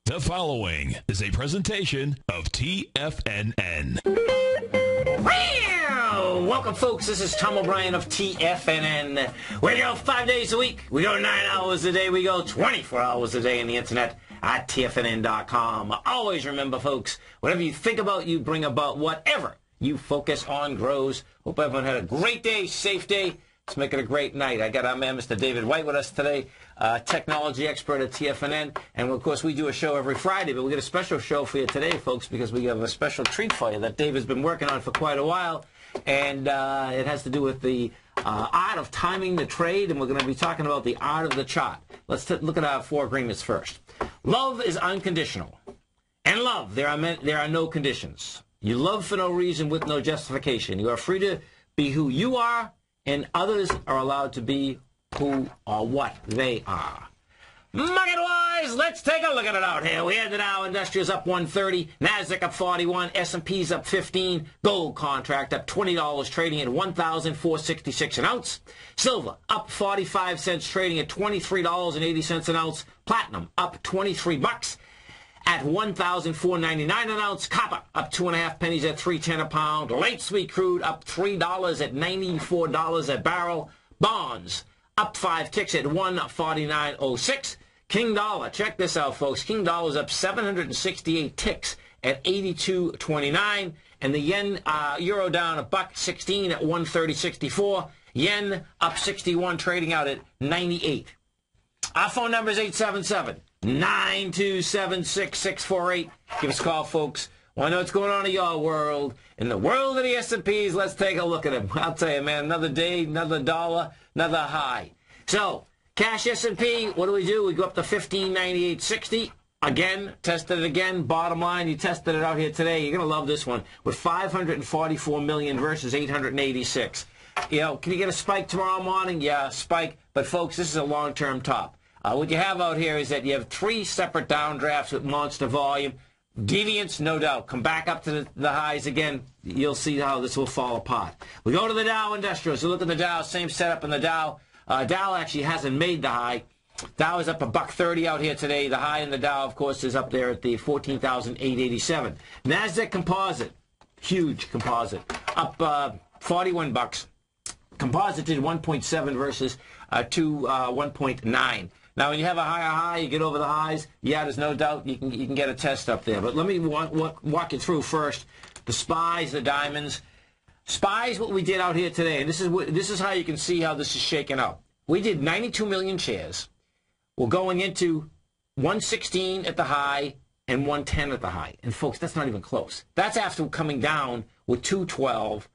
The following is a presentation of TFNN. Welcome, folks. This is Tom O'Brien of TFNN. We go 5 days a week. We go 9 hours a day. We go 24 hours a day on the internet at TFNN.com. Always remember, folks, whatever you think about, you bring about. Whatever you focus on grows. Hope everyone had a great day, safe day. Let's make it a great night. I got our man, Mr. David White, with us today, technology expert at TFNN. And, of course, we do a show every Friday, but we got a special show for you today, folks, because we have a special treat for you that David's been working on for quite a while. And it has to do with the art of timing the trade, and we're going to be talking about the art of the chart. Let's look at our four agreements first. Love is unconditional. In love, there are no conditions. You love for no reason with no justification. You are free to be who you are, and others are allowed to be who or what they are. Market-wise, let's take a look at it out here. We had the Dow Industrials up 130, Nasdaq up 41, S&P's up 15, gold contract up $20, trading at $1,466 an ounce. Silver up 45 cents, trading at $23.80 an ounce. Platinum up 23 bucks at $1,499 an ounce. Copper up 2.5 pennies at $3.10 a pound. Light sweet crude up $3 at $94 a barrel. Bonds up 5 ticks at 149.06. King dollar, check this out, folks. King dollar's up 768 ticks at 82.29, and the yen euro down $1.16 at 130.64. Yen up 61, trading out at 98. Our phone number is 877-927-6648. Give us a call, folks. Want to know what's going on in your world? In the world of the S&Ps, let's take a look at them. I'll tell you, man, another day, another dollar, another high. So, cash S&P, what do? We go up to 1598.60. Again, tested it again. Bottom line, you tested it out here today. You're going to love this one. With 544 million versus 886. You know, can you get a spike tomorrow morning? Yeah, spike. But, folks, this is a long-term top. What you have out here is that you have 3 separate downdrafts with monster volume. Deviance, no doubt. Come back up to the highs again. You'll see how this will fall apart. We go to the Dow Industrials. You look at the Dow, same setup in the Dow. Dow actually hasn't made the high. Dow is up $1.30 out here today. The high in the Dow, of course, is up there at the 14,887. Nasdaq Composite, huge composite, up 41 bucks. Composite did 1.7 versus 1.9. Now, when you have a higher high, you get over the highs. Yeah, there's no doubt you can get a test up there. But let me walk you through first the SPYs, the diamonds. SPYs, what we did out here today, and this is how you can see how this is shaking up. We did 92 million shares. We're going into 116 at the high and 110 at the high. And, folks, that's not even close. That's after coming down with 212,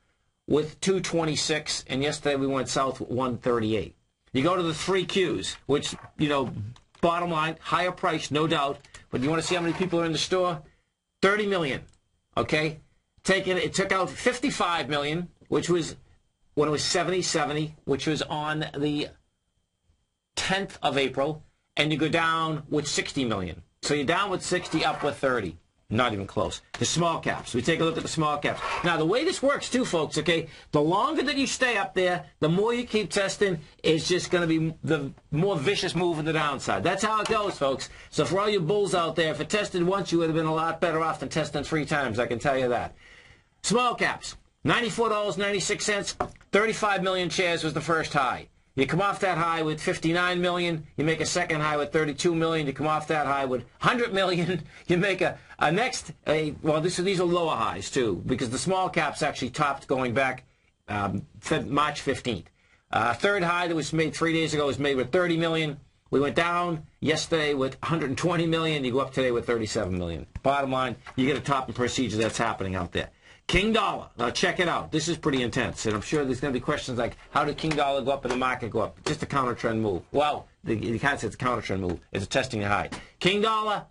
with 226, and yesterday we went south with 138. You go to the 3 Qs, which, you know, bottom line, higher price, no doubt. But you want to see how many people are in the store? 30 million, okay? It took out 55 million, which was when it was 70, which was on the 10th of April, and you go down with 60 million. So you're down with 60, up with 30. Not even close. The small caps. We take a look at the small caps. Now, the way this works, too, folks, okay, the longer that you stay up there, the more you keep testing, it's just going to be the more vicious move in the downside. That's how it goes, folks. So for all you bulls out there, if it tested once, you would have been a lot better off than testing 3 times, I can tell you that. Small caps, $94.96, 35 million shares was the first high. You come off that high with 59 million. You make a second high with 32 million. You come off that high with 100 million. You make a next, well, these are lower highs, too, because the small caps actually topped going back March 15th. Third high that was made 3 days ago was made with 30 million. We went down yesterday with 120 million. You go up today with 37 million. Bottom line, you get a topping procedure that's happening out there. King dollar. Now, check it out. This is pretty intense, and I'm sure there's going to be questions like, how did King dollar go up and the market go up? Just a counter-trend move. Well, you can't say it's a counter-trend move. It's a testing the high. King dollar,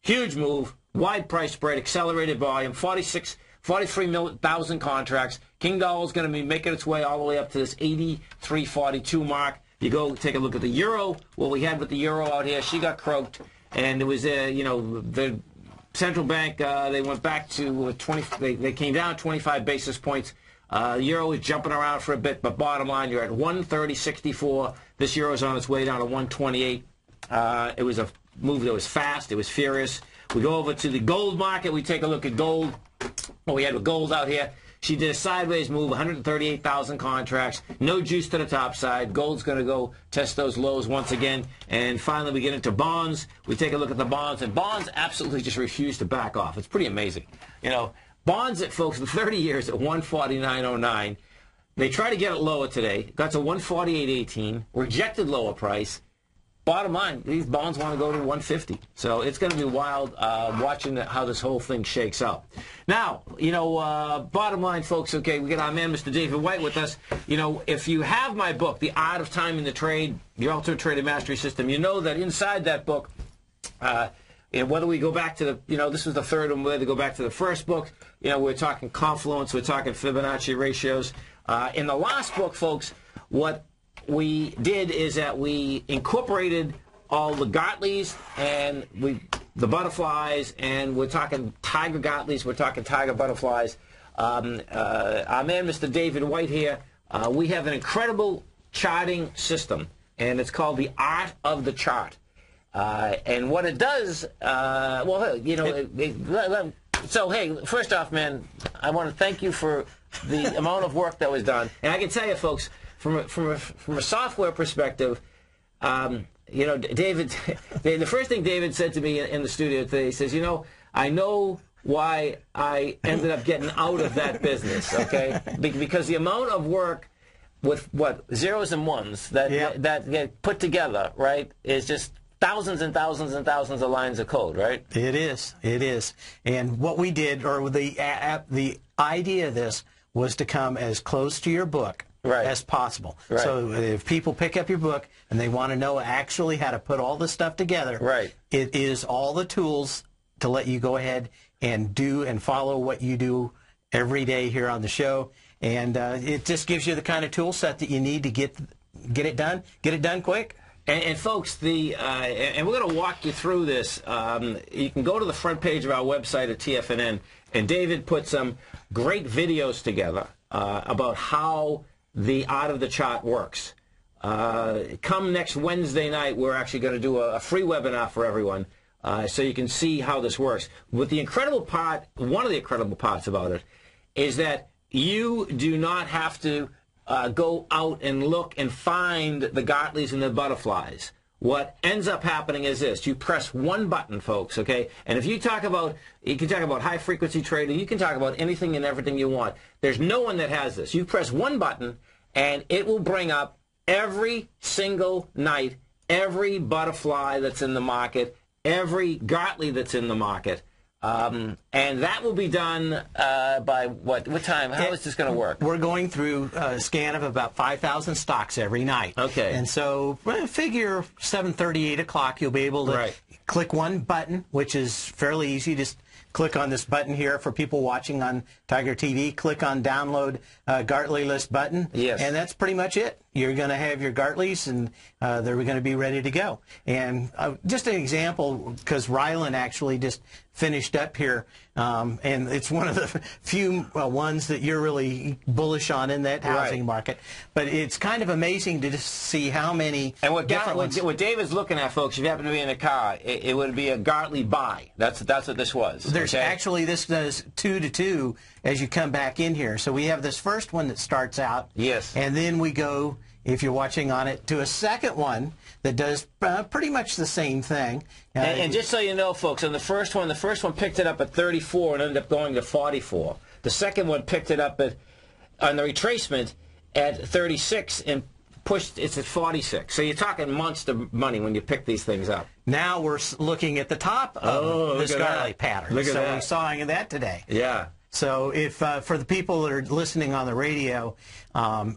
huge move, wide price spread, accelerated volume, 43,000 contracts. King dollar is going to be making its way all the way up to this 83.42 mark. You go take a look at the euro. What we had with the euro out here, she got croaked, and it was, the central bank, they went back to 20. They came down 25 basis points. Euro is jumping around for a bit, but bottom line, you're at 130.64. This euro is on its way down to 128. It was a move that was fast. It was furious. We go over to the gold market. We take a look at gold. What we had with gold out here. She did a sideways move, 138,000 contracts, no juice to the top side. Gold's going to go test those lows once again. And finally, we get into bonds. We take a look at the bonds, and bonds absolutely just refuse to back off. It's pretty amazing. You know, bonds at, folks, in 30 years at 149.09. They try to get it lower today. Got to 148.18, rejected lower price. Bottom line, these bonds want to go to 150. So it's going to be wild watching how this whole thing shakes out. Now, you know, bottom line, folks, okay, we got our man, Mr. David White, with us. You know, if you have my book, The Art of Timing the Trade, The Ultimate Trading Mastery System, you know that inside that book, and whether we go back to the, you know, this was the third one, whether to go back to the first book, you know, we're talking confluence, we're talking Fibonacci ratios. In the last book, folks, what we did is that we incorporated all the Gartleys and the butterflies, and we're talking tiger Gartleys, we're talking tiger butterflies. Our man, Mr. David White here, we have an incredible charting system, and it's called the Art of the Chart. And what it does, well, you know, so, hey, first off, man, I want to thank you for the amount of work that was done. And I can tell you, folks, from a software perspective, you know, David, the first thing David said to me in the studio today, he says, you know, I know why I ended up getting out of that business, okay? Because the amount of work with, what, zeros and ones that get put together, right, is just thousands and thousands and thousands of lines of code, right? It is. It is. And what we did, or the idea of this, was to come as close to your book as possible. Right. So if people pick up your book and they want to know actually how to put all this stuff together, it is all the tools to let you go ahead and do and follow what you do every day here on the show. And it just gives you the kind of tool set that you need to get it done quick. And folks, and we're going to walk you through this. You can go to the front page of our website at TFNN, and David put some great videos together about how the Art of the Chart works. Come next Wednesday night, we're actually going to do a free webinar for everyone, so you can see how this works. But the incredible part, one of the incredible parts about it, is that you do not have to go out and look and find the Gartleys and the butterflies. What ends up happening is this. You press one button, folks, okay? And if you talk about, you can talk about high-frequency trading, you can talk about anything and everything you want. There's no one that has this. You press one button, and it will bring up every single night, every butterfly that's in the market, every Gartley that's in the market. And that will be done by what time? How is this going to work? We're going through a scan of about 5,000 stocks every night. Okay. And so figure 7:30, 8 o'clock, you'll be able to click one button, which is fairly easy. Just click on this button here for people watching on Tiger TV. Click on Download Gartley List button. Yes. And that's pretty much it. You're going to have your Gartleys, and they're going to be ready to go. And just an example, because Rylan actually just finished up here, and it's one of the few ones that you're really bullish on in that housing market. But it's kind of amazing to just see how many what David's looking at, folks, if you happen to be in a car, it would be a Gartley buy. That's what this was. There's actually, this does 2 to 2 as you come back in here. So we have this first one that starts out. Yes. And then we go, if you're watching on it, to a second one that does pretty much the same thing. And just so you know, folks, on the first one picked it up at 34 and ended up going to 44. The second one picked it up on the retracement at 36 and pushed it's at 46. So you're talking monster money when you pick these things up. Now we're looking at the top of the Gartley pattern. Look at that. So we saw that today. Yeah. So if for the people that are listening on the radio,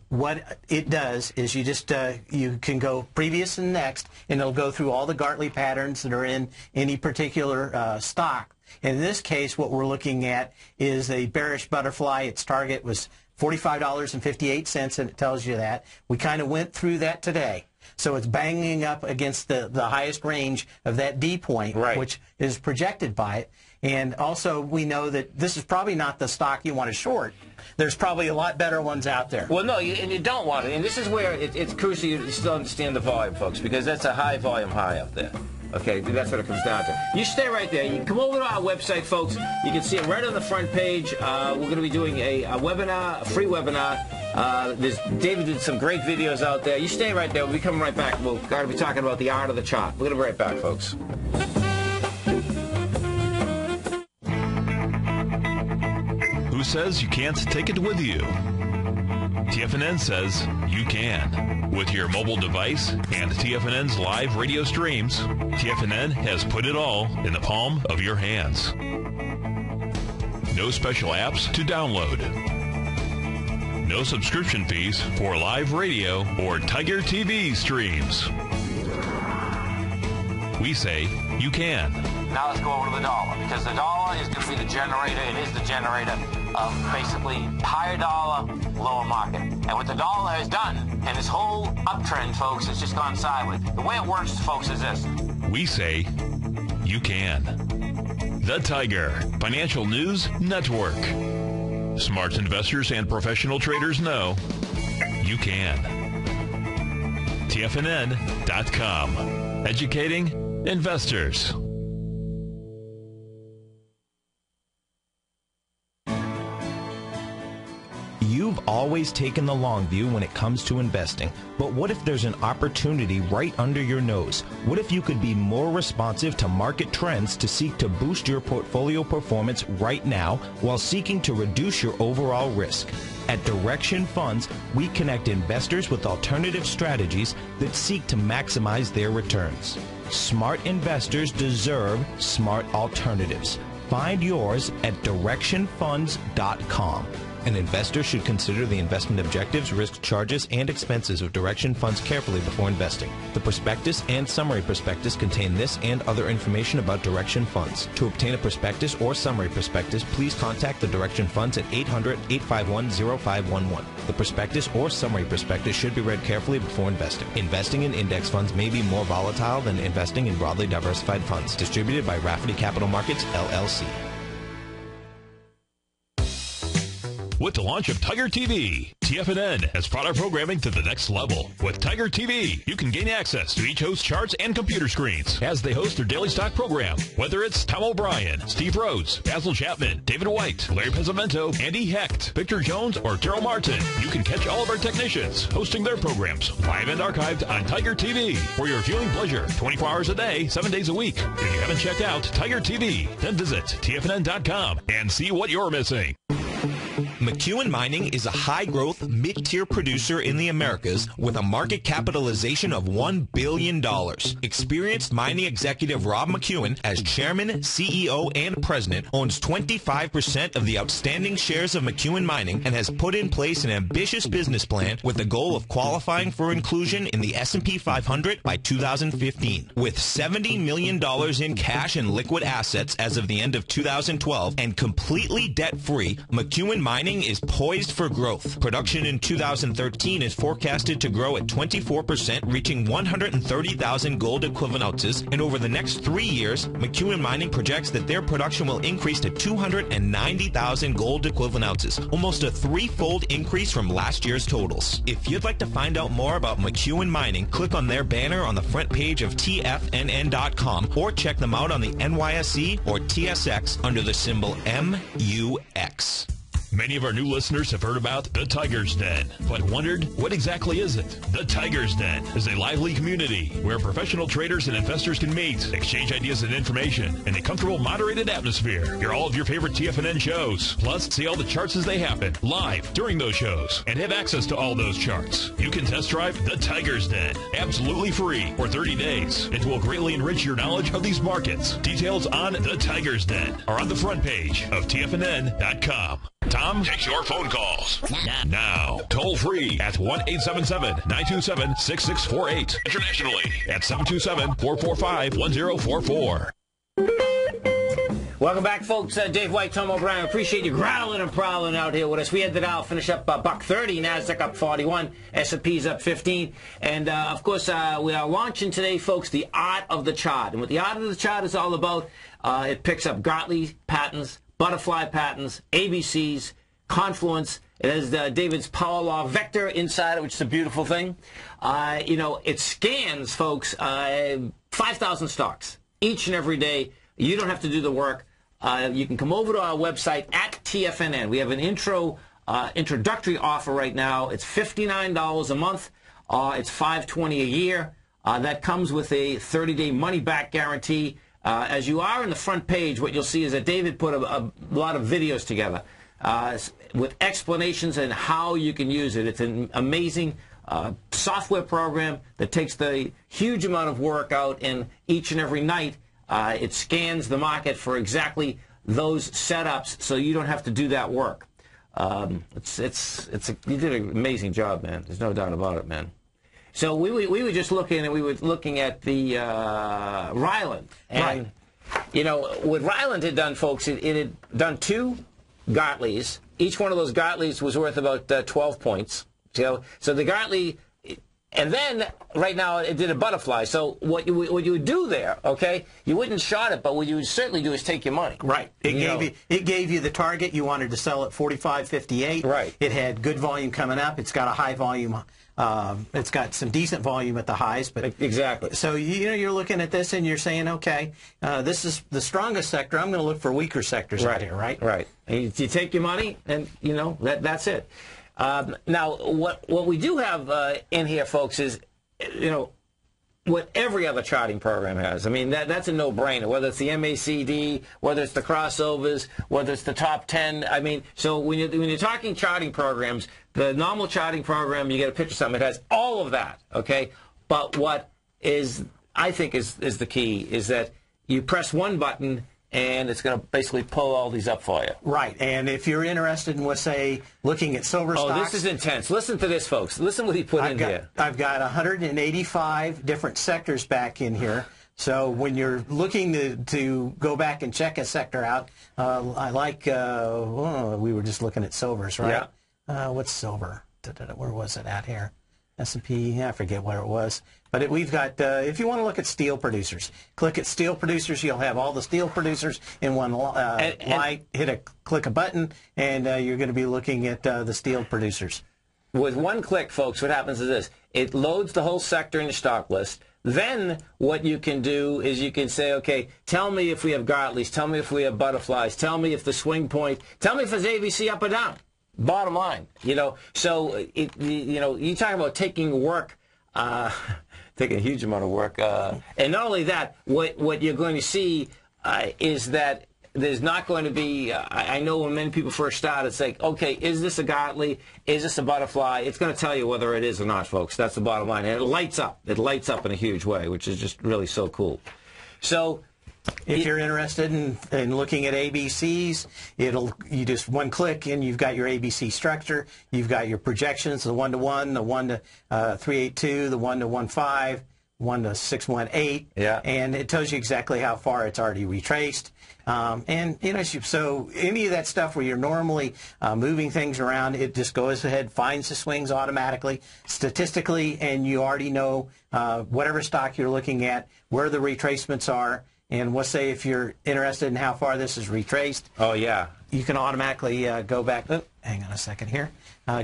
what it does is you just you can go previous and next, and it'll go through all the Gartley patterns that are in any particular stock. In this case, what we're looking at is a bearish butterfly. Its target was $45.58, and it tells you that. We kind of went through that today. So it's banging up against the highest range of that D point, which is projected by it. And also, we know that this is probably not the stock you want to short. There's probably a lot better ones out there. Well, no, and you don't want it. And this is where it's crucial you still understand the volume, folks, because that's a high volume high up there. Okay, that's what it comes down to. You stay right there. You can come over to our website, folks. You can see it right on the front page. We're going to be doing a webinar, a free webinar. David did some great videos out there. You stay right there. We'll be coming right back. We're going to be talking about the art of the chart. We're going to be right back, folks. Who says you can't take it with you? TFNN says you can. With your mobile device and TFNN's live radio streams, TFNN has put it all in the palm of your hands. No special apps to download. No subscription fees for live radio or Tiger TV streams. We say you can. Now let's go over to the dollar, because the dollar is going to be the generator. It is the generator of basically higher dollar, lower market. And what the dollar has done, and this whole uptrend, folks, has just gone sideways. The way it works, folks, is this. We say you can. The Tiger Financial News Network. Smart investors and professional traders know you can. TFNN.com. Educating investors. You've always taken the long view when it comes to investing, but what if there's an opportunity right under your nose? What if you could be more responsive to market trends to seek to boost your portfolio performance right now while seeking to reduce your overall risk? At Direction Funds, we connect investors with alternative strategies that seek to maximize their returns. Smart investors deserve smart alternatives. Find yours at directionfunds.com. An investor should consider the investment objectives, risks, charges, and expenses of Direction Funds carefully before investing. The prospectus and summary prospectus contain this and other information about Direction Funds. To obtain a prospectus or summary prospectus, please contact the Direction Funds at 800-851-0511. The prospectus or summary prospectus should be read carefully before investing. Investing in index funds may be more volatile than investing in broadly diversified funds. Distributed by Rafferty Capital Markets, LLC. With the launch of Tiger TV, TFNN has brought our programming to the next level. With Tiger TV, you can gain access to each host's charts and computer screens as they host their daily stock program. Whether it's Tom O'Brien, Steve Rhodes, Basil Chapman, David White, Larry Pezzamento, Andy Hecht, Victor Jones, or Daryl Martin, you can catch all of our technicians hosting their programs live and archived on Tiger TV for your viewing pleasure 24 hours a day, 7 days a week. If you haven't checked out Tiger TV, then visit TFNN.com and see what you're missing. McEwen Mining is a high-growth, mid-tier producer in the Americas with a market capitalization of $1 billion. Experienced mining executive Rob McEwen, as chairman, CEO, and president, owns 25% of the outstanding shares of McEwen Mining and has put in place an ambitious business plan with the goal of qualifying for inclusion in the S&P 500 by 2015. With $70 million in cash and liquid assets as of the end of 2012 and completely debt-free, McEwen Mining is poised for growth. Production in 2013 is forecasted to grow at 24%, reaching 130,000 gold equivalent ounces, and over the next 3 years, McEwen Mining projects that their production will increase to 290,000 gold equivalent ounces, almost a threefold increase from last year's totals. If you'd like to find out more about McEwen Mining, click on their banner on the front page of TFNN.com or check them out on the NYSE or TSX under the symbol MUX. Many of our new listeners have heard about the Tiger's Den, but wondered, what exactly is it? The Tiger's Den is a lively community where professional traders and investors can meet, exchange ideas and information in a comfortable, moderated atmosphere. Hear all of your favorite TFNN shows, plus see all the charts as they happen live during those shows, and have access to all those charts. You can test drive the Tiger's Den absolutely free for 30 days. It will greatly enrich your knowledge of these markets. Details on the Tiger's Den are on the front page of TFNN.com. Tom takes your phone calls now. Toll free at 1-877-927-6648. Internationally at 727-445-1044. Welcome back, folks. Dave White, Tom O'Brien. Appreciate you growling and prowling out here with us. We had the Dow finish up $1.30, Nasdaq up 41, S&P's up 15, and of course we are launching today, folks, the art of the chart. And what the art of the chart is all about, it picks up Gartley patterns, butterfly patterns, ABCs, confluence, It has David's Power Law Vector inside it, which is a beautiful thing. You know, it scans, folks, 5,000 stocks each and every day. You don't have to do the work. You can come over to our website at TFNN. We have an introductory offer right now. It's $59 a month. It's $520 a year. That comes with a 30-day money-back guarantee. As you are in the front page, what you'll see is that David put a lot of videos together with explanations on how you can use it. It's an amazing software program that takes the huge amount of work out, and each and every night it scans the market for exactly those setups, so you don't have to do that work. You did an amazing job, man. There's no doubt about it, man. So we were just looking, and we were looking at the Ryland. And, right. You know, what Ryland had done, folks, it had done 2 Gartleys. Each one of those Gartleys was worth about 12 points. So the Gartley, and then right now it did a butterfly. So what you would do there, okay, you wouldn't short it, but what you would certainly do is take your money. Right. It gave you the target. You wanted to sell at 45.58. Right. It had good volume coming up. It's got a high volume. It's got some decent volume at the highs, but exactly. So you're looking at this and you're saying, okay, this is the strongest sector. I'm going to look for weaker sectors out here, right? Right. And you take your money, and you know that's it. Now, what we do have in here, folks, is, you know, what every other charting program has. I mean, that's a no-brainer, whether it's the MACD, whether it's the crossovers, whether it's the top 10. I mean, so when you're talking charting programs, the normal charting program, you get a picture of something, it has all of that, okay? But what is, I think, is the key is that you press one button, and it's going to basically pull all these up for you. Right. And if you're interested in, let's say, looking at silver stocks. Oh, this is intense. Listen to this, folks. Listen what he put in here. I've got 185 different sectors back in here. So when you're looking to go back and check a sector out, I like, we were just looking at silvers, right? Yeah. What's silver? Where was it at here? S&P, I forget where it was. But we've got, if you want to look at steel producers, click at steel producers. You'll have all the steel producers in one light. Click a button, and you're going to be looking at the steel producers. With one click, folks, what happens is this. It loads the whole sector in the stock list. Then what you can do is you can say, okay, tell me if we have Gartleys, tell me if we have butterflies, tell me if the swing point, tell me if it's ABC up or down. Bottom line, you know. So, you know, you talk about taking work, taking a huge amount of work, and not only that, what you're going to see is that there's not going to be. I know when many people first start, it's like, okay, is this a Gartley? Is this a butterfly? It's going to tell you whether it is or not, folks. That's the bottom line, and it lights up. It lights up in a huge way, which is just really so cool. So. If you're interested in looking at ABCs, you just one click and you've got your ABC structure. You've got your projections, the 1-to-1, the 1-to-382, the 1-to-15, 1-to-618. Yeah. And it tells you exactly how far it's already retraced. And you know, so any of that stuff where you're normally moving things around, it just goes ahead, finds the swings automatically, statistically, and you already know whatever stock you're looking at, where the retracements are. And let's say if you're interested in how far this is retraced. Oh, yeah. You can automatically go back. Oh, hang on a second here.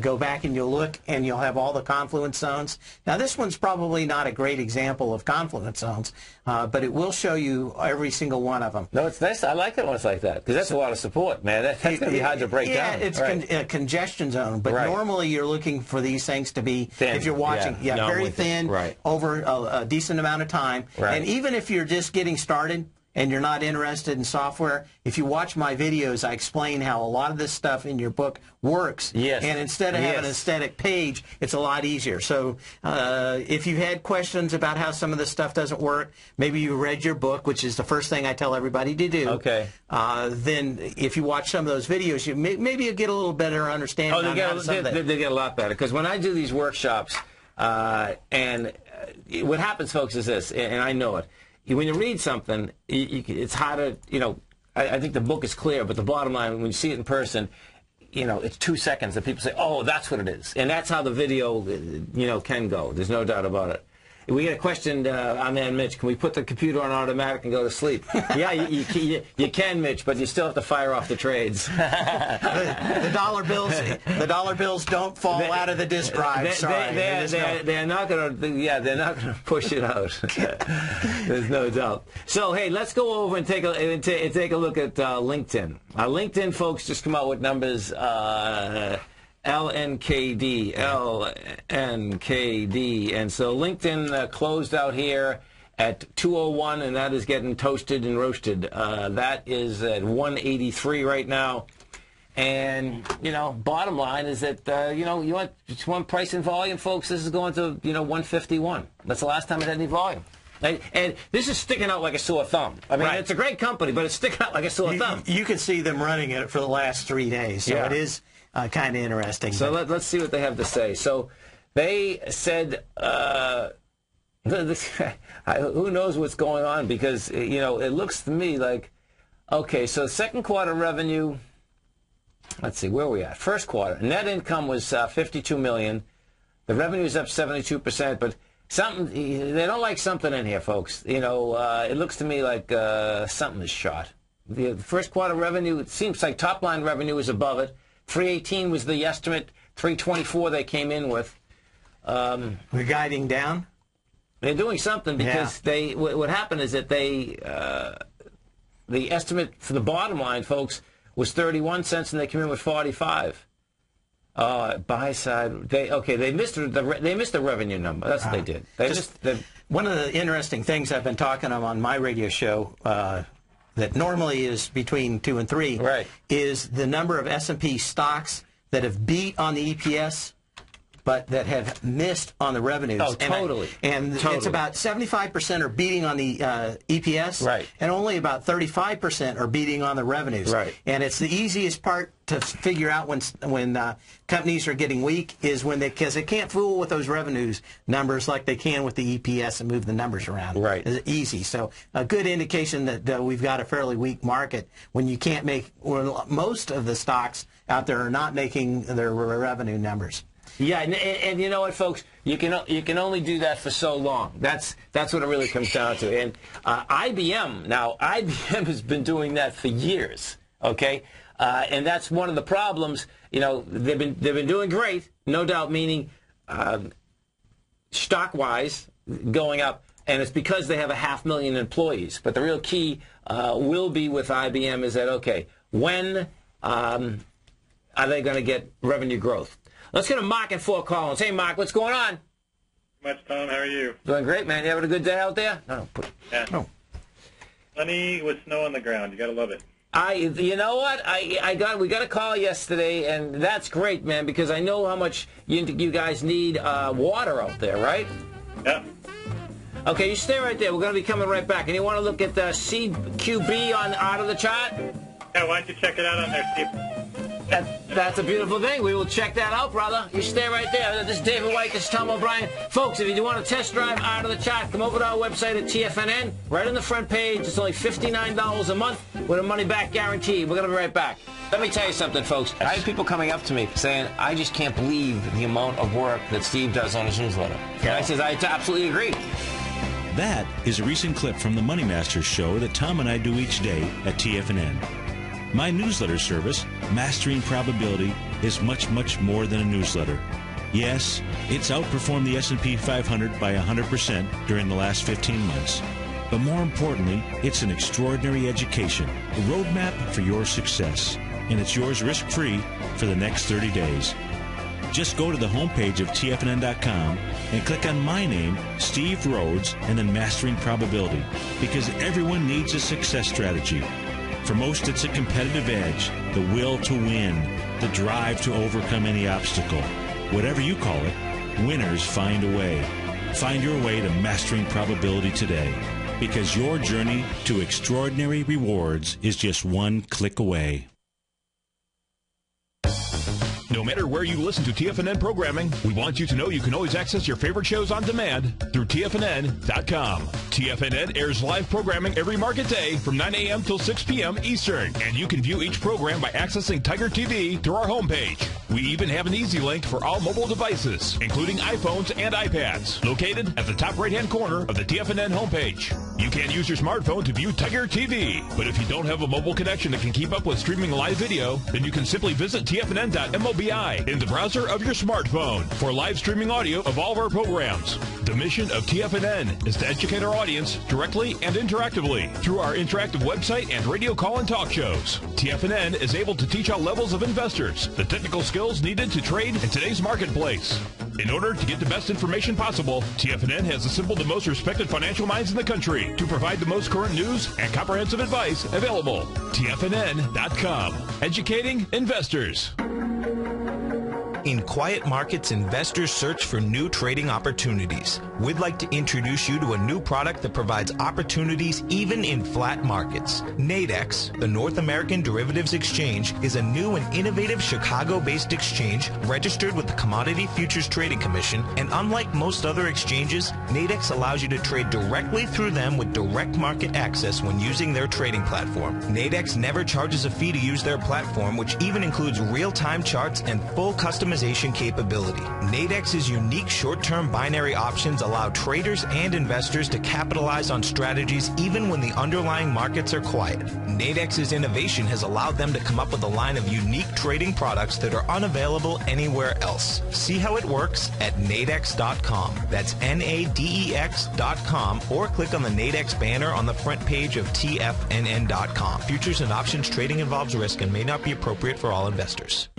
Go back and you'll look and you'll have all the confluence zones. Now, this one's probably not a great example of confluence zones, but it will show you every single one of them. No, it's nice. I like it when it's like that because that's a lot of support, man. That's going to be hard to break down. Yeah, it's a congestion zone, but normally you're looking for these things to be, thin. If you're watching, very thin over a decent amount of time. Right. And even if you're just getting started, and you're not interested in software, if you watch my videos, I explain how a lot of this stuff in your book works. Yes. And instead of having a static page, it's a lot easier. So if you've had questions about how some of this stuff doesn't work, maybe you read your book, which is the first thing I tell everybody to do. Okay. Then if you watch some of those videos, maybe you'll get a little better understanding. Oh, they get a lot better. Because when I do these workshops, and what happens, folks, is this, and I know it. When you read something, it's harder, you know, I think the book is clear, but the bottom line, when you see it in person, you know, it's 2 seconds that people say, oh, that's what it is. And that's how the video, you know, can go. There's no doubt about it. we get a question on there, Mitch. Can we put the computer on automatic and go to sleep? Yeah, you can, Mitch, but you still have to fire off the trades. the dollar bills don't fall out of the disk drive. They're not going to. Yeah, they're not going to push it out. There's no doubt. So hey, let's go over and take a look at LinkedIn. LinkedIn folks just come out with numbers. LNKD, and so LinkedIn closed out here at 201, and that is getting toasted and roasted. That is at 183 right now. And, bottom line is that, you want price and volume, folks, this is going to, 151. That's the last time it had any volume. And this is sticking out like a sore thumb. I mean, It's a great company, but it's sticking out like a sore thumb. You can see them running it for the last 3 days, so it is kind of interesting. So let's see what they have to say. So they said, who knows what's going on, because, it looks to me like, okay, so second quarter revenue, let's see, where are we at? First quarter, net income was $52 million. The revenue is up 72%, but they don't like something in here, folks. It looks to me like something is shot. The first quarter revenue, it seems like top-line revenue is above it. 318 was the estimate. 324 they came in with. We're guiding down? They're doing something because what happened is that the estimate for the bottom line, folks, was 31 cents, and they came in with 45. Buy side, they missed the revenue number. That's what they did. One of the interesting things I've been talking on my radio show that normally is between 2 and 3 is the number of S&P stocks that have beat on the EPS but that have missed on the revenues. Oh, totally. It's about 75% are beating on the EPS, and only about 35% are beating on the revenues. And it's the easiest part to figure out when companies are getting weak is because they can't fool with those revenues numbers like they can with the EPS and move the numbers around. It's easy. So a good indication that we've got a fairly weak market when you can't most of the stocks out there are not making their revenue numbers. Yeah, and you know what, folks? You can only do that for so long. That's what it really comes down to. And IBM has been doing that for years. Okay, and that's one of the problems. They've been doing great, no doubt. Meaning, stock-wise, going up, and it's because they have 500,000 employees. But the real key will be with IBM is that when are they going to get revenue growth? Let's get a Mark in Fort Collins. Hey, Mark, what's going on? Much, Tom. How are you? Doing great, man. You having a good day out there? No. Plenty with snow on the ground. You gotta love it. You know what? We got a call yesterday, and that's great, man, because I know how much you guys need water out there, right? Yeah. Okay, you stay right there. We're going to be coming right back. And you want to look at the CQB out of the chart? Yeah, why don't you check it out on there, Steve? That's a beautiful thing. We will check that out, brother. You stay right there. This is David White. This is Tom O'Brien. Folks, if you want to test drive out of the chart, come over to our website at TFNN. Right on the front page. It's only $59 a month with a money-back guarantee. We're going to be right back. Let me tell you something, folks. I have people coming up to me saying, I just can't believe the amount of work that Steve does on his newsletter. And I says, I absolutely agree. That is a recent clip from the Money Masters show that Tom and I do each day at TFNN. My newsletter service, Mastering Probability, is much, much more than a newsletter. Yes, it's outperformed the S&P 500 by 100% during the last 15 months. But more importantly, it's an extraordinary education, a roadmap for your success. And it's yours risk-free for the next 30 days. Just go to the homepage of TFNN.com and click on my name, Steve Rhodes, and then Mastering Probability, because everyone needs a success strategy. For most, it's a competitive edge, the will to win, the drive to overcome any obstacle. Whatever you call it, winners find a way. Find your way to Mastering Probability today, because your journey to extraordinary rewards is just one click away. No matter where you listen to TFNN programming, we want you to know you can always access your favorite shows on demand through TFNN.com. TFNN airs live programming every market day from 9 a.m. till 6 p.m. Eastern, and you can view each program by accessing Tiger TV through our homepage. We even have an easy link for all mobile devices, including iPhones and iPads, located at the top right-hand corner of the TFNN homepage. You can use your smartphone to view Tiger TV, but if you don't have a mobile connection that can keep up with streaming live video, then you can simply visit TFNN.mobi in the browser of your smartphone for live streaming audio of all of our programs. The mission of TFNN is to educate our audience directly and interactively through our interactive website and radio call and talk shows. TFNN is able to teach all levels of investors the technical skills needed to trade in today's marketplace. In order to get the best information possible, TFNN has assembled the most respected financial minds in the country to provide the most current news and comprehensive advice available. TFNN.com. Educating investors. In quiet markets, investors search for new trading opportunities. We'd like to introduce you to a new product that provides opportunities even in flat markets. Nadex, the North American Derivatives Exchange, is a new and innovative Chicago-based exchange registered with the Commodity Futures Trading Commission, and unlike most other exchanges, Nadex allows you to trade directly through them with direct market access when using their trading platform. Nadex never charges a fee to use their platform, which even includes real-time charts and full customization capability. Nadex's unique short-term binary options allow traders and investors to capitalize on strategies even when the underlying markets are quiet. Nadex's innovation has allowed them to come up with a line of unique trading products that are unavailable anywhere else. See how it works at nadex.com. That's NADEX.com, or click on the Nadex banner on the front page of TFNN.com. Futures and options trading involves risk and may not be appropriate for all investors.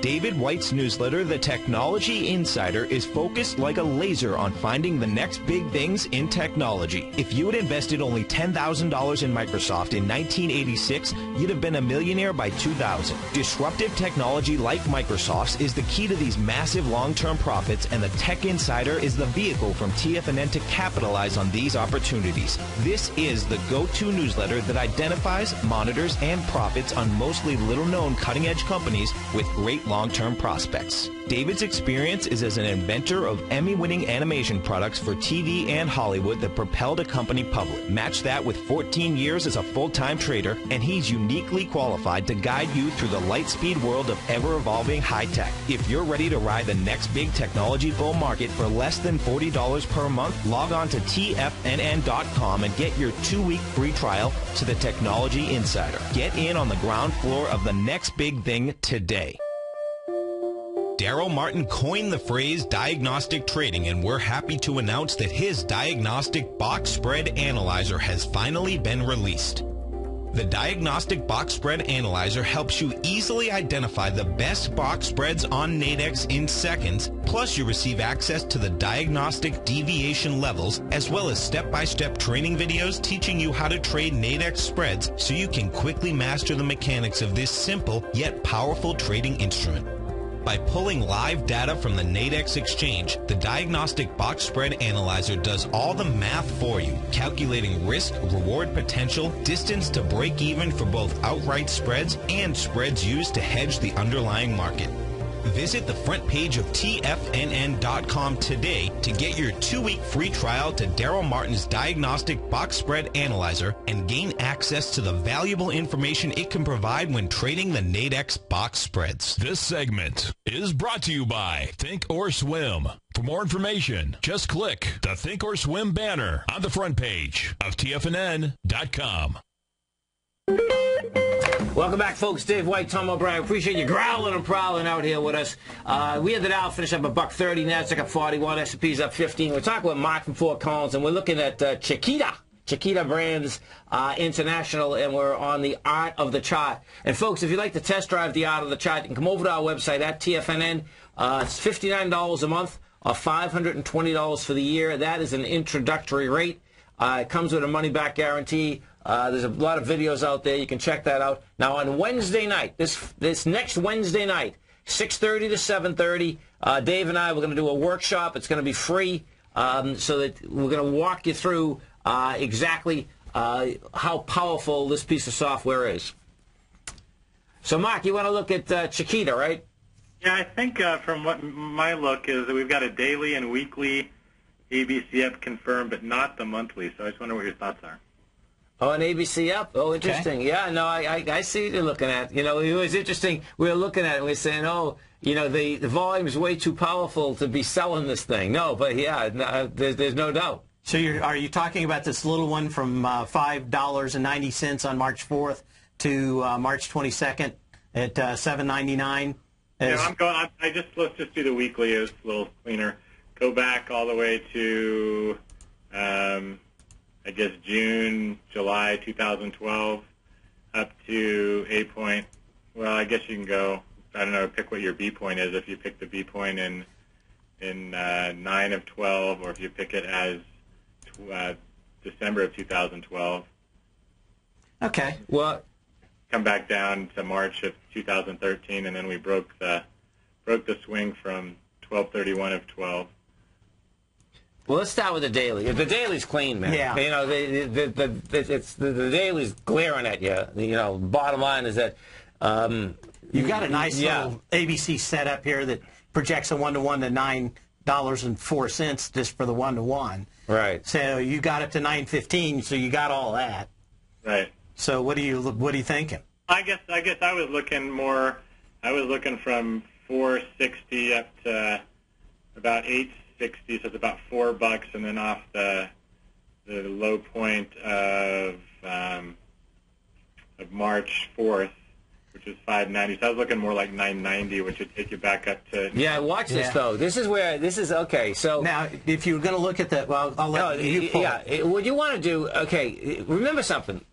David White's newsletter, The Technology Insider, is focused like a laser on finding the next big things in technology. If you had invested only $10,000 in Microsoft in 1986, you'd have been a millionaire by 2000. Disruptive technology like Microsoft's is the key to these massive long-term profits, and the Tech Insider is the vehicle from TFNN to capitalize on these opportunities. This is the go-to newsletter that identifies, monitors, and profits on mostly little-known cutting-edge companies with great long-term prospects. David's experience is as an inventor of Emmy-winning animation products for TV and Hollywood that propelled a company public. Match that with 14 years as a full-time trader, and he's uniquely qualified to guide you through the light-speed world of ever-evolving high-tech. If you're ready to ride the next big technology bull market for less than $40 per month, log on to TFNN.com and get your 2-week free trial to the Technology Insider. Get in on the ground floor of the next big thing today. Daryl Martin coined the phrase diagnostic trading, and we're happy to announce that his diagnostic box spread analyzer has finally been released. The Diagnostic Box Spread Analyzer helps you easily identify the best box spreads on Nadex in seconds, plus you receive access to the diagnostic deviation levels, as well as step-by-step training videos teaching you how to trade Nadex spreads so you can quickly master the mechanics of this simple yet powerful trading instrument. By pulling live data from the Nadex exchange, the Diagnostic Box Spread Analyzer does all the math for you, calculating risk, reward potential, distance to break even for both outright spreads and spreads used to hedge the underlying market. Visit the front page of TFNN.com today to get your 2-week free trial to Daryl Martin's Diagnostic Box Spread Analyzer and gain access to the valuable information it can provide when trading the Nadex box spreads. This segment is brought to you by Think or Swim. For more information, just click the Think or Swim banner on the front page of TFNN.com. Welcome back, folks. Dave White, Tom O'Brien. Appreciate you growling and prowling out here with us. We ended out, finish up $1.30. Nasdaq up 41. S&P's up 15. We're talking with Mark from Fort Collins, and we're looking at Chiquita Brands International, and we're on the Art of the Chart. And folks, if you'd like to test drive the Art of the Chart, you can come over to our website at TFNN. It's $59 a month or $520 for the year. That is an introductory rate. It comes with a money-back guarantee. There's a lot of videos out there. You can check that out. Now, on Wednesday night, this next Wednesday night, 6:30 to 7:30, Dave and I, we're going to do a workshop. It's going to be free, so that we're going to walk you through exactly how powerful this piece of software is. So, Mark, you want to look at Chiquita, right? Yeah, I think from what my look is that we've got a daily and weekly ABC up confirmed, but not the monthly. So I just wonder what your thoughts are. Oh, an ABC up. Oh, interesting. Okay. Yeah, no, I see what you're looking at. You know, it was interesting. We were looking at it and we were saying, oh, you know, the volume is way too powerful to be selling this thing. No, but yeah, no, there's no doubt. So are you talking about this little one from $5.90 on March 4th to March 22nd at $7.99? Yeah, let's just do the weekly. It's a little cleaner. Go back all the way to, I guess, June, July 2012, up to A point. Well, I guess you can go, I don't know, pick what your B point is. If you pick the B point in 9 of 12, or if you pick it as December of 2012. Okay. Well, come back down to March of 2013, and then we broke the swing from 12/31 of 12. Well, let's start with the daily. The daily's clean, man. Yeah. You know, the daily's glaring at you. You know, bottom line is that you've got a nice little ABC setup here that projects a 1-to-1 to $9.04 just for the 1-to-1. Right. So you got up to 9.15, so you got all that. Right. So what are you thinking? I guess I was looking more. I was looking from 460 up to about 860, so it's about $4, and then off the low point of March 4th, which is 590. So I was looking more like 990, which would take you back up to. Yeah, watch this though. This is okay. So now, if you're going to look at that, well, I'll let you pull. Yeah, what you want to do? Okay, remember something.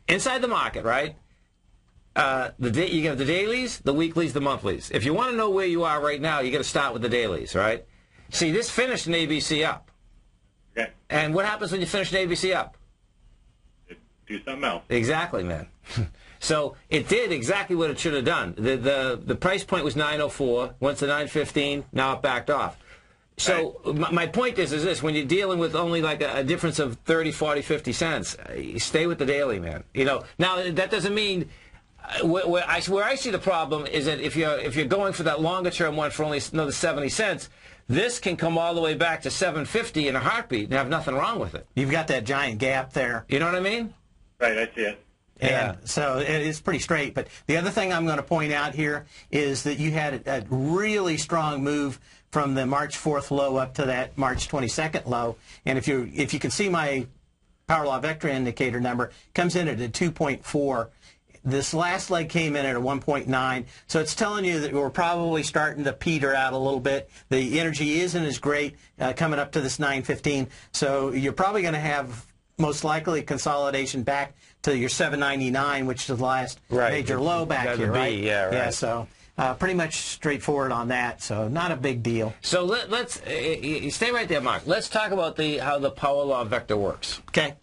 Inside the market, right? You have the dailies, the weeklies, the monthlies. If you want to know where you are right now, you got to start with the dailies, right? See, this finished an ABC up. Okay. And what happens when you finish an ABC up? Do something else. Exactly, man. So it did exactly what it should have done. The price point was 904, went to 915, now it backed off. So my point is this: when you're dealing with only like a difference of 30, 40, 50 cents, stay with the daily, man. You know. Now that doesn't mean where I see the problem is that if you're going for that longer term one for only another 70 cents, this can come all the way back to 750 in a heartbeat and have nothing wrong with it. You've got that giant gap there. You know what I mean? Right, I see it. And so it's pretty straight. But the other thing I'm going to point out here is that you had a really strong move from the March 4th low up to that March 22nd low. And if you can see my power law vector indicator number, comes in at a 2.4. This last leg came in at a 1.9. So it's telling you that we're probably starting to peter out a little bit. The energy isn't as great coming up to this 915. So you're probably going to have most likely consolidation back to your 799, which is the last major low back here, right? Yeah, right. Yeah, so pretty much straightforward on that, so not a big deal. So let's stay right there, Mark. Let's talk about how the power law vector works. Okay.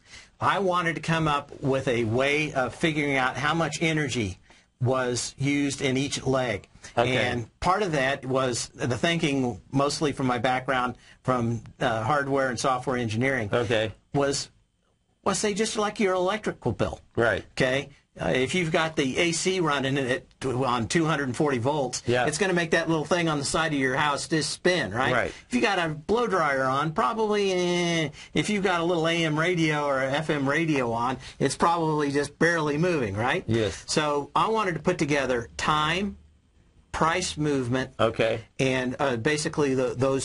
I wanted to come up with a way of figuring out how much energy was used in each leg. Okay. And part of that was the thinking, mostly from my background from hardware and software engineering, was say just like your electrical bill. Right. Okay. If you've got the AC running on 240 volts, it's going to make that little thing on the side of your house just spin, right? Right. If you got a blow dryer on, probably, if you've got a little AM radio or FM radio on, it's probably just barely moving, right? Yes. So I wanted to put together time, price movement, and basically the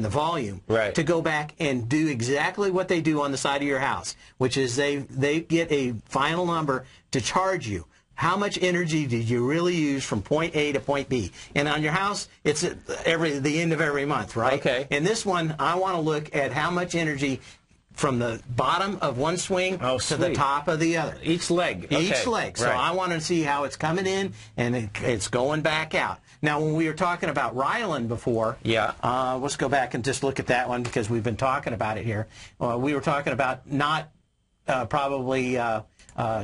volume, to go back and do exactly what they do on the side of your house, which is they get a final number to charge you. How much energy did you really use from point A to point B? And on your house, it's at the end of every month, right? Okay. In this one, I want to look at how much energy from the bottom of one swing to the top of the other. Each leg. Each leg. So I want to see how it's coming in and it's going back out. Now, when we were talking about Ryland before, let's go back and just look at that one because we've been talking about it here. We were talking about not probably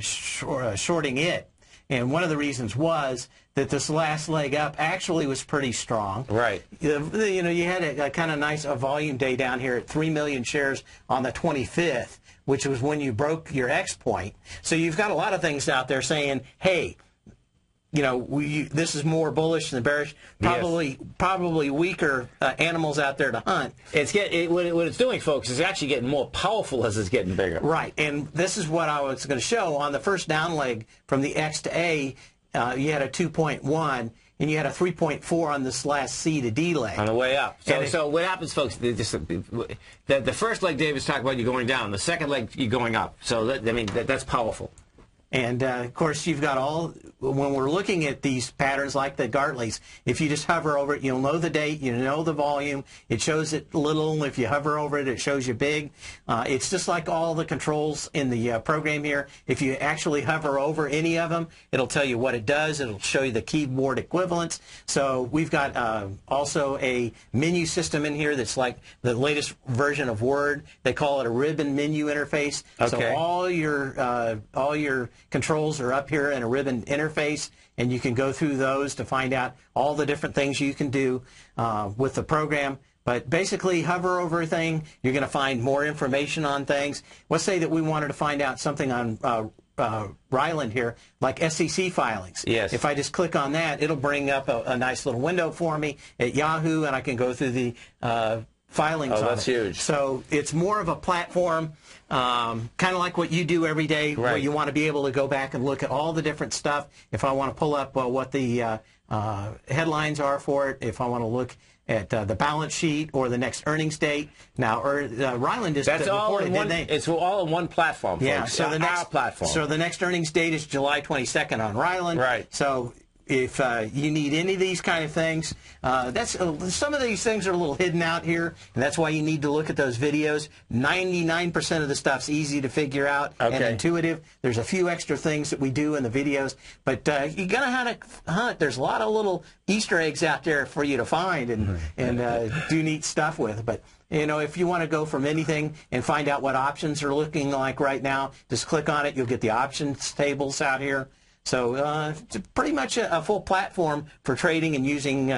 shorting it. And one of the reasons was that this last leg up actually was pretty strong. Right. You had a kind of nice volume day down here at 3 million shares on the 25th, which was when you broke your X point. So you've got a lot of things out there saying, hey, you know, this is more bullish than bearish. Probably weaker animals out there to hunt. What it's doing, folks, is actually getting more powerful as it's getting bigger. Right, and this is what I was going to show. On the first down leg from the X to A, you had a 2.1, and you had a 3.4 on this last C to D leg. On the way up. So what happens, folks, the first leg David's talking about, you're going down. The second leg, you're going up. So, that's powerful. And, of course, you've got when we're looking at these patterns like the Gartleys, if you just hover over it, you'll know the date, you know the volume. It shows it little. If you hover over it, it shows you big. It's just like all the controls in the program here. If you actually hover over any of them, it'll tell you what it does. It'll show you the keyboard equivalents. So we've got also a menu system in here that's like the latest version of Word. They call it a ribbon menu interface. Okay. So all your controls are up here in a ribbon interface, and you can go through those to find out all the different things you can do with the program. But basically, hover over a thing, you're going to find more information on things. Let's say that we wanted to find out something on Ryland here, like SEC filings. Yes. If I just click on that, it'll bring up a nice little window for me at Yahoo, and I can go through the filings on it. That's huge. So it's more of a platform, kind of like what you do every day, where you want to be able to go back and look at all the different stuff. If I want to pull up what the headlines are for it, if I want to look at the balance sheet or the next earnings date. Now, Ryland just reported, didn't they? It's all in one platform, folks. Yeah, so our platform. So the next earnings date is July 22nd on Ryland. Right. So if you need any of these kind of things, some of these things are a little hidden out here, and that's why you need to look at those videos. 99% of the stuff's easy to figure out and intuitive. There's a few extra things that we do in the videos, but you're going to have to hunt. There's a lot of little Easter eggs out there for you to find and do neat stuff with. But you know, if you want to go from anything and find out what options are looking like right now, just click on it. You'll get the options tables out here. So it's pretty much a full platform for trading and using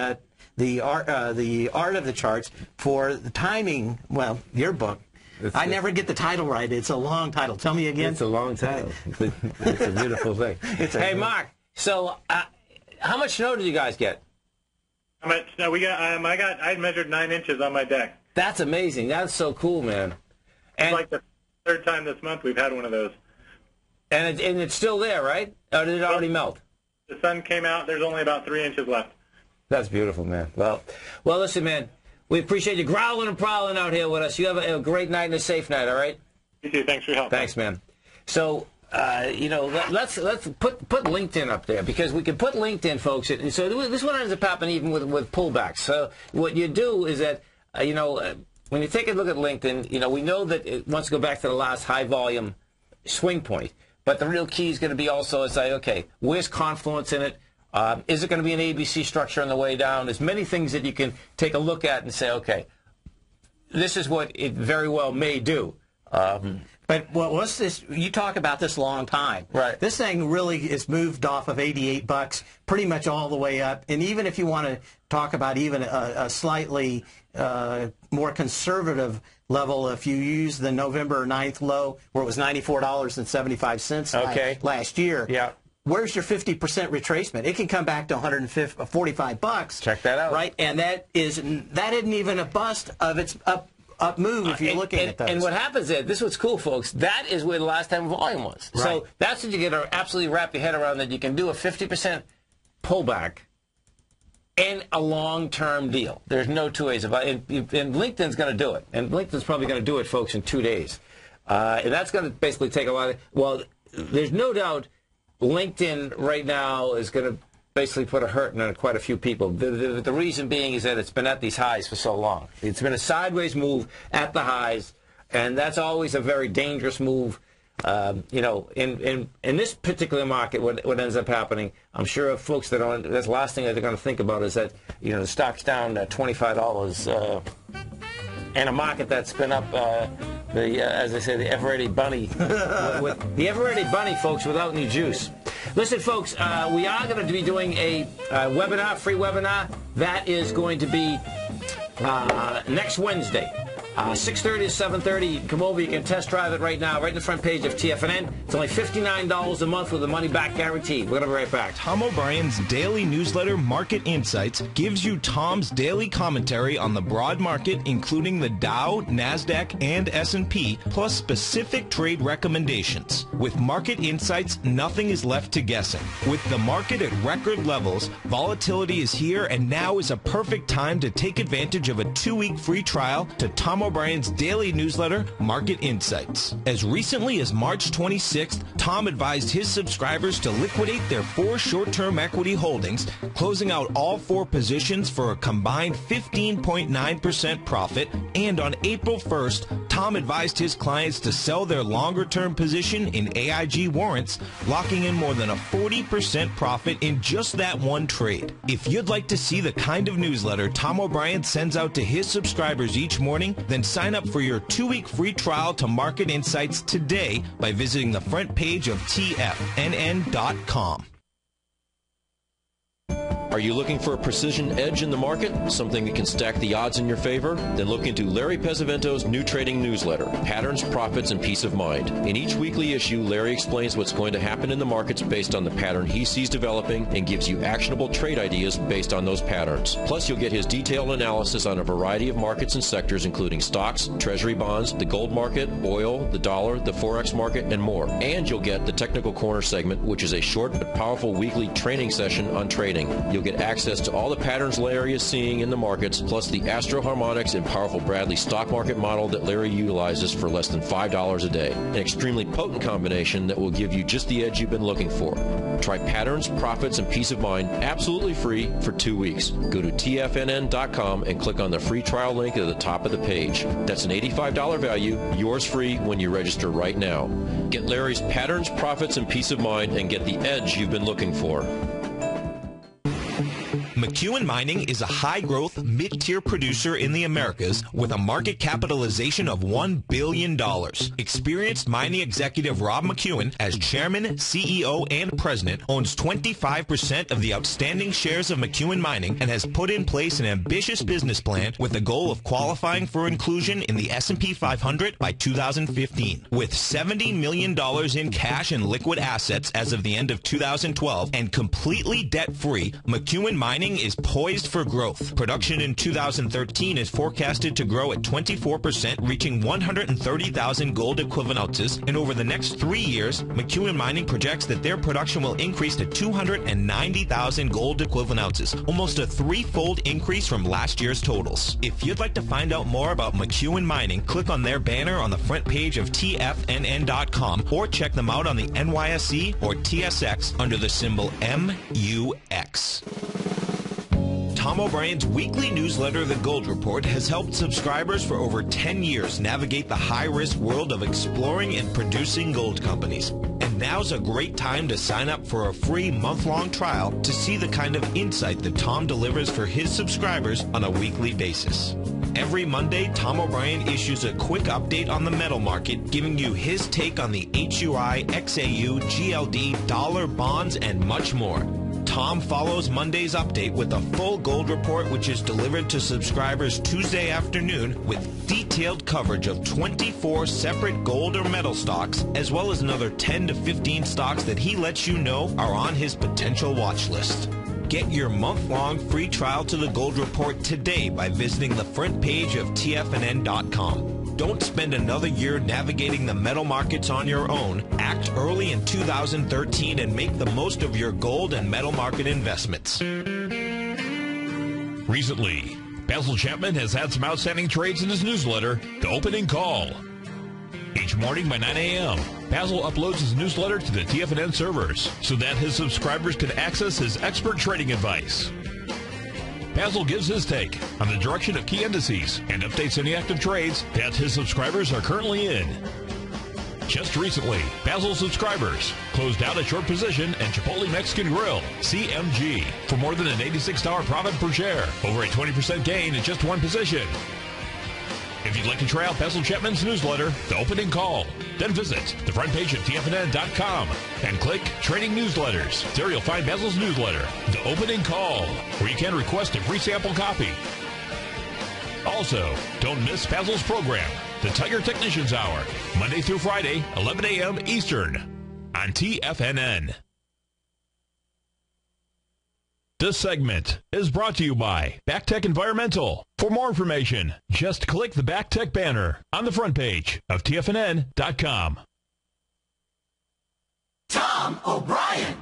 the art of the charts for the timing. Well, your book. I never get the title right. It's a long title. Tell me again. It's a long title. It's a beautiful thing. Hey, Mark. So, how much snow did you guys get? How much snow we got? I measured 9 inches on my deck. That's amazing. That's so cool, man. And it's like the third time this month we've had one of those. And it's still there, right? Or did it already melt? The sun came out. There's only about 3 inches left. That's beautiful, man. Well, listen, man. We appreciate you growling and prowling out here with us. You have a great night and a safe night, all right? You too. Thanks for your help. Thanks, man. So, you know, let's put LinkedIn up there, because we can put LinkedIn, folks. So this one ends up happening even with pullbacks. So what you do is that, you know, when you take a look at LinkedIn, you know, we know that it wants to go back to the last high volume swing point. But the real key is going to be also to say, okay, where's confluence in it? Is it going to be an ABC structure on the way down? There's many things that you can take a look at and say, okay, this is what it very well may do. But what's this? You talk about this a long time. Right. This thing really is moved off of $88 pretty much all the way up. And even if you want to talk about even a slightly more conservative level, if you use the November 9th low where it was $94.75 last year, where's your 50% retracement? It can come back to $145. Check that out. Right, and that isn't even a bust of its up move if you're looking at those. And what happens is, this is what's cool, folks, that is where the last time volume was. Right. So that's what you get to absolutely wrap your head around, that you can do a 50% pullback in a long-term deal. There's no two ways about it. And LinkedIn's going to do it. And LinkedIn's probably going to do it, folks, in 2 days. And that's going to basically take a lot of, well, there's no doubt LinkedIn right now is going to basically put a hurting on quite a few people. The reason being is that it's been at these highs for so long. It's been a sideways move at the highs, and that's always a very dangerous move. You know, in this particular market, what ends up happening, I'm sure folks that aren't, that's the last thing that they're going to think about is that, you know, the stock's down $25 in a market that's been up, as I say, the ever-ready bunny, the ever-ready bunny, folks, without any juice. Listen, folks, we are going to be doing a webinar, free webinar. That is going to be next Wednesday. 6:30 to 7:30. You can come over. You can test drive it right now, right in the front page of TFNN. It's only $59 a month with a money-back guarantee. We're going to be right back. Tom O'Brien's daily newsletter, Market Insights, gives you Tom's daily commentary on the broad market, including the Dow, NASDAQ, and S&P, plus specific trade recommendations. With Market Insights, nothing is left to guessing. With the market at record levels, volatility is here, and now is a perfect time to take advantage of a 2-week free trial to Tom O'Brien's daily newsletter, Market Insights. As recently as March 26th, Tom advised his subscribers to liquidate their 4 short-term equity holdings, closing out all 4 positions for a combined 15.9% profit. And on April 1st, Tom advised his clients to sell their longer-term position in AIG warrants, locking in more than a 40% profit in just that one trade. If you'd like to see the kind of newsletter Tom O'Brien sends out to his subscribers each morning, then sign up for your 2-week free trial to Market Insights today by visiting the front page of TFNN.com. Are you looking for a precision edge in the market? Something that can stack the odds in your favor? Then look into Larry Pesavento's new trading newsletter, Patterns, Profits, and Peace of Mind. In each weekly issue, Larry explains what's going to happen in the markets based on the pattern he sees developing and gives you actionable trade ideas based on those patterns. Plus, you'll get his detailed analysis on a variety of markets and sectors, including stocks, treasury bonds, the gold market, oil, the dollar, the forex market, and more. And you'll get the Technical Corner segment, which is a short but powerful weekly training session on trading. You'll get access to all the patterns Larry is seeing in the markets, plus the Astro Harmonics and powerful Bradley stock market model that Larry utilizes for less than $5 a day. An extremely potent combination that will give you just the edge you've been looking for. Try Patterns, Profits, and Peace of Mind absolutely free for 2 weeks. Go to TFNN.com and click on the free trial link at the top of the page. That's an $85 value, yours free when you register right now. Get Larry's Patterns, Profits, and Peace of Mind and get the edge you've been looking for. McEwen Mining is a high-growth, mid-tier producer in the Americas with a market capitalization of $1 billion. Experienced mining executive Rob McEwen, as chairman, CEO, and president, owns 25% of the outstanding shares of McEwen Mining and has put in place an ambitious business plan with the goal of qualifying for inclusion in the S&P 500 by 2015. With $70 million in cash and liquid assets as of the end of 2012 and completely debt-free, McEwen Mining is poised for growth. Production in 2013 is forecasted to grow at 24%, reaching 130,000 gold equivalent ounces, and over the next 3 years, McEwen Mining projects that their production will increase to 290,000 gold equivalent ounces, almost a 3-fold increase from last year's totals. If you'd like to find out more about McEwen Mining, click on their banner on the front page of TFNN.com or check them out on the NYSE or TSX under the symbol MUX. Tom O'Brien's weekly newsletter, The Gold Report, has helped subscribers for over 10 years navigate the high-risk world of exploring and producing gold companies. And now's a great time to sign up for a free month-long trial to see the kind of insight that Tom delivers for his subscribers on a weekly basis. Every Monday, Tom O'Brien issues a quick update on the metal market, giving you his take on the HUI, XAU, GLD, dollar, bonds, and much more. Tom follows Monday's update with a full gold report, which is delivered to subscribers Tuesday afternoon with detailed coverage of 24 separate gold or metal stocks, as well as another 10 to 15 stocks that he lets you know are on his potential watch list. Get your month-long free trial to the Gold Report today by visiting the front page of TFNN.com. Don't spend another year navigating the metal markets on your own. Act early in 2013 and make the most of your gold and metal market investments. Recently, Basil Chapman has had some outstanding trades in his newsletter, The Opening Call. Each morning by 9 a.m., Basil uploads his newsletter to the TFNN servers so that his subscribers can access his expert trading advice. Basil gives his take on the direction of key indices and updates any active trades that his subscribers are currently in. Just recently, Basil subscribers closed out a short position in Chipotle Mexican Grill, CMG, for more than an $86 profit per share, over a 20% gain in just one position. If you'd like to try out Basil Chapman's newsletter, The Opening Call, then visit the front page of TFNN.com and click Trading Newsletters. There you'll find Basil's newsletter, The Opening Call, where you can request a free sample copy. Also, don't miss Basil's program, The Tiger Technicians Hour, Monday through Friday, 11 a.m. Eastern, on TFNN. This segment is brought to you by BackTech Environmental. For more information, just click the BackTech banner on the front page of TFNN.com. Tom O'Brien.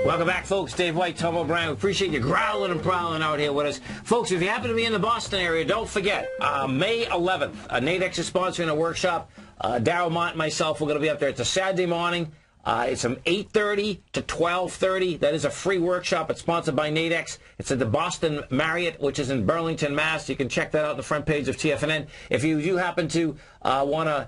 Welcome back, folks. Dave White, Tom O'Brien. We appreciate you growling and prowling out here with us. Folks, if you happen to be in the Boston area, don't forget, May 11th, Nadex is sponsoring a workshop. Darryl Mott and myself, we're going to be up there. It's a Saturday morning. It's from 8:30 to 12:30. That is a free workshop. It's sponsored by Nadex. It's at the Boston Marriott, which is in Burlington, Mass. You can check that out on the front page of TFNN. If you do happen to want to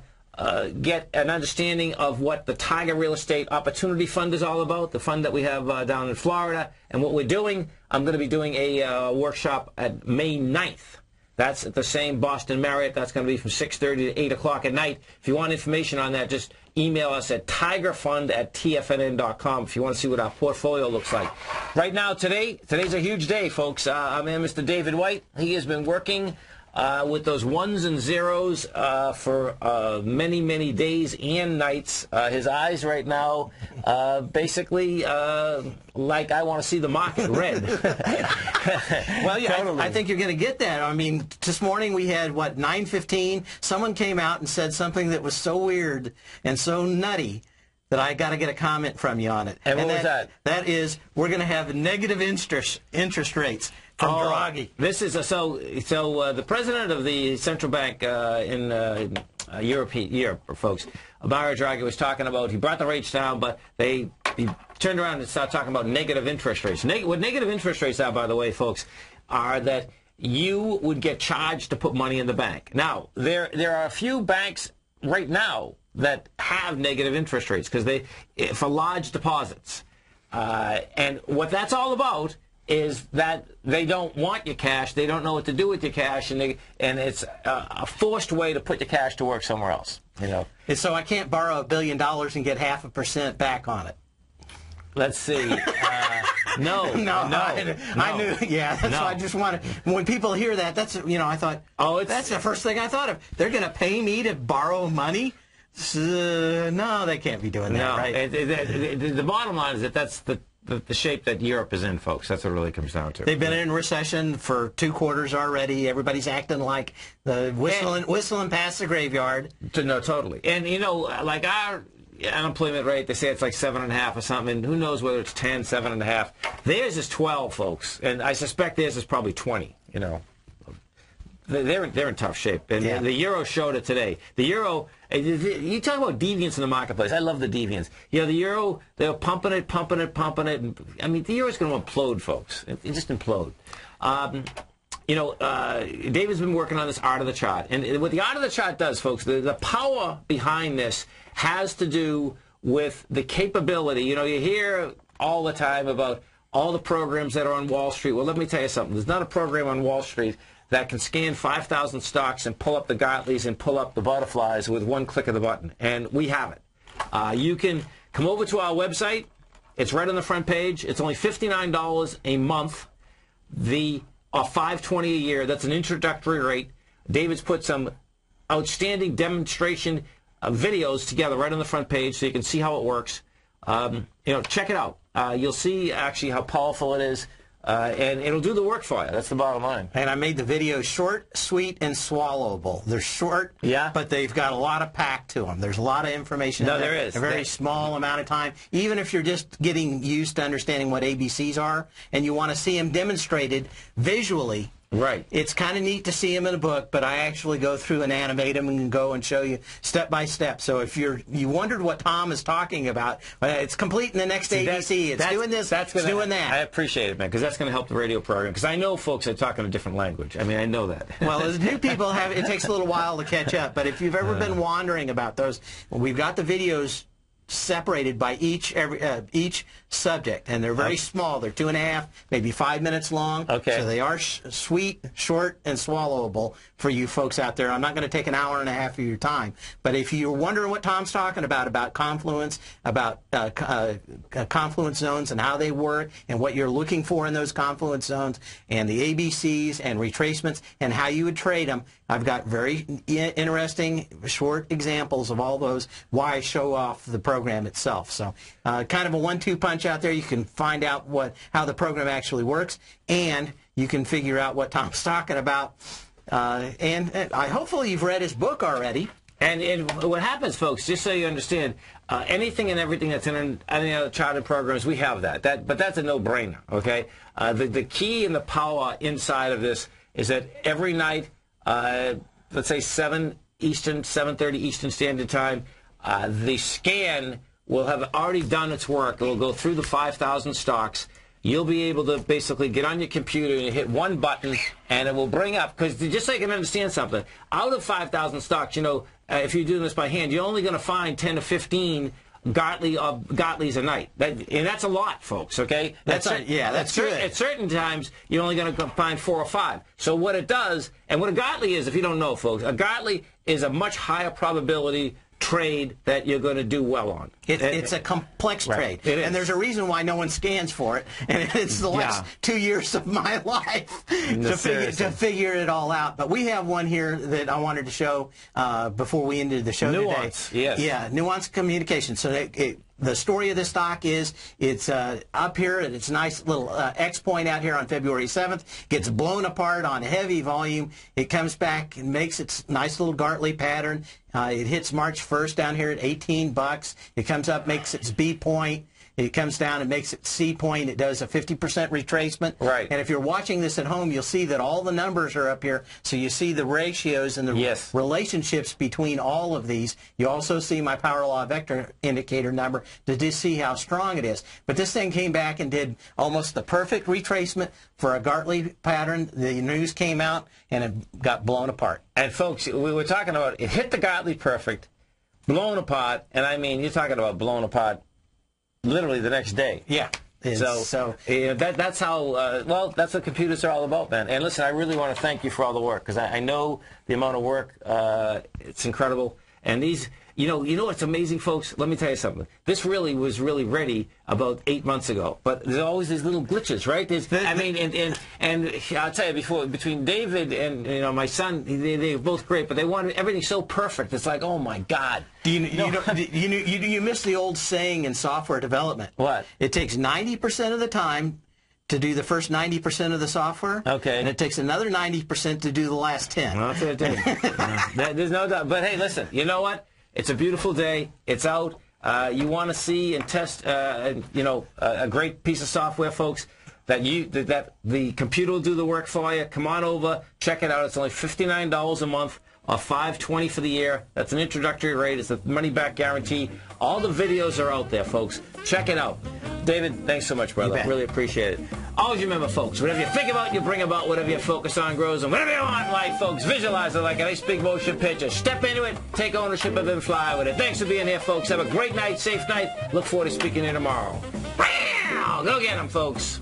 get an understanding of what the Tiger Real Estate Opportunity Fund is all about, the fund that we have down in Florida, and what we're doing, I'm going to be doing a workshop at May 9th. That's at the same Boston Marriott. That's going to be from 6:30 to 8 o'clock at night. If you want information on that, just email us at tigerfund@tfnn.com if you want to see what our portfolio looks like. Right now, today's a huge day, folks. I'm in Mr. David White. He has been working with those ones and zeros for many, many days and nights. His eyes right now, basically, like I want to see the market red. Well, yeah, totally. I think you're going to get that. I mean, this morning we had, 9:15? Someone came out and said something that was so weird and so nutty that I got to get a comment from you on it. And what was that? That is, we're going to have negative interest rates. From Draghi. This is the president of the central bank in Europe, folks, Mario Draghi, was talking about. He brought the rates down, but he turned around and started talking about negative interest rates. What negative interest rates are, by the way, folks, are that you would get charged to put money in the bank. Now, there are a few banks right now that have negative interest rates for large deposits, and what that's all about is that they don't want your cash, they don't know what to do with your cash, and it's a forced way to put your cash to work somewhere else. And so I can't borrow $1 billion and get 0.5% back on it. Let's see. No. I knew. Yeah, that's why I just wanted. When people hear that, that's I thought. That's the first thing I thought of. They're going to pay me to borrow money. No, they can't be doing that. Right. The bottom line is that that's the shape that Europe is in, folks. That's what it really comes down to. They've been in recession for 2 quarters already. Everybody's acting like the whistling past the graveyard. No, totally. And, like our unemployment rate, they say it's like 7.5 or something. And who knows whether it's 10, 7.5. Theirs is 12, folks. And I suspect theirs is probably 20, They're in tough shape. And the euro showed it today. The euro, you talk about deviance in the marketplace. I love the deviance. The euro, they're pumping it. And, I mean, the euro's going to implode, folks. It just implode. David's been working on this art of the chart. And what the art of the chart does, folks, the power behind this has to do with the capability. You hear all the time about all the programs that are on Wall Street. Well, let me tell you something. There's not a program on Wall Street that can scan 5,000 stocks and pull up the Gartleys and pull up the butterflies with one click of the button. And we have it. You can come over to our website. It's right on the front page. It's only $59 a month, or $520 a year. That's an introductory rate. David's put some outstanding demonstration videos together right on the front page so you can see how it works. Check it out. You'll see actually how powerful it is. And it'll do the work for you. That's the bottom line. And I made the videos short, sweet, and swallowable. They're short, but they've got a lot of pack to them. There's a lot of information. No, there is. A very small amount of time. Even if you're just getting used to understanding what ABCs are, and you want to see them demonstrated visually. Right. It's kind of neat to see them in a book, but I actually go through and animate them and go and show you step by step. So if you wondered what Tom is talking about, it's complete in the next ABC. It's doing this, it's doing that. I appreciate it, man, because that's going to help the radio program. Because I know folks are talking a different language. I mean, I know that. Well, as new people it takes a little while to catch up. But if you've ever been wondering about those, we've got the videos separated by each subject, and they're very small. They're 2.5, maybe 5 minutes long. Okay. So they are sweet, short, and swallowable for you folks out there. I'm not going to take an hour and a half of your time, but if you're wondering what Tom's talking about confluence, about confluence zones and how they work, and what you're looking for in those confluence zones, and the ABCs and retracements, and how you would trade them, I've got very interesting short examples of all those, why I show off the program itself. So kind of a 1-2 punch out there. You can find out how the program actually works, and you can figure out what Tom's talking about. And hopefully you've read his book already. And what happens, folks, just so you understand, anything and everything that's in any other charted programs, we have that. But that's a no-brainer, okay? The key and the power inside of this is that every night, let's say 7:30 Eastern Standard Time, the scan will have already done its work. It will go through the 5,000 stocks. You'll be able to basically get on your computer and hit one button, and it will bring up, because just so you can understand something, out of 5,000 stocks, you know, if you're doing this by hand, you're only going to find 10 to 15 Gartleys a night. And that's a lot, folks, okay? That's good. At certain times, you're only going to find 4 or 5. So what it does, and what a Gartley is, if you don't know, folks, a Gartley is a much higher probability trade that you're going to do well on. It's a complex trade, and there's a reason why no one scans for it, and it's the last 2 years of my life to figure it all out. But we have one here that I wanted to show before we ended the show Nuance, today. yes. Yeah, nuance communication. So the story of this stock is it's up here at its nice little X point out here on February 7th, gets blown apart on heavy volume. It comes back and makes its nice little Gartley pattern. It hits March 1st down here at $18. It comes up, makes its B point. It comes down and makes it C point. It does a 50% retracement. Right. And if you're watching this at home, you'll see that all the numbers are up here. So you see the ratios and the relationships between all of these. You also see my power law vector indicator number to just see how strong it is. But this thing came back and did almost the perfect retracement for a Gartley pattern. The news came out and it got blown apart. And folks, we were talking about it hit the Gartley perfect, blown apart, and I mean, you're talking about blown apart literally the next day. Yeah. So that's how, well, that's what computers are all about, man. And listen, I really want to thank you for all the work, because I know the amount of work, it's incredible. And these, you know what's amazing, folks? Let me tell you something. This really was ready about 8 months ago. But there's always these little glitches, right? I mean, and I'll tell you, between David and my son, they're both great, but they wanted everything so perfect. It's like, oh my God. You miss the old saying in software development. What? It takes 90% of the time to do the first 90% of the software. Okay. And it takes another 90% to do the last 10. Well, that's what it takes. There's no doubt. But hey, listen, you know what? It's a beautiful day. It's out. You want to see and test, a great piece of software, folks, that the computer will do the work for you. Come on over. Check it out. It's only $59 a month. Or $520 for the year. That's an introductory rate. It's a money-back guarantee. All the videos are out there, folks. Check it out. David, thanks so much, brother. Really appreciate it. Always remember, folks, whatever you think about, you bring about. Whatever you focus on grows. And whatever you want in life, folks, visualize it like a nice big motion picture. Step into it, take ownership of it, and fly with it. Thanks for being here, folks. Have a great night, safe night. Look forward to speaking to you tomorrow. Go get them, folks.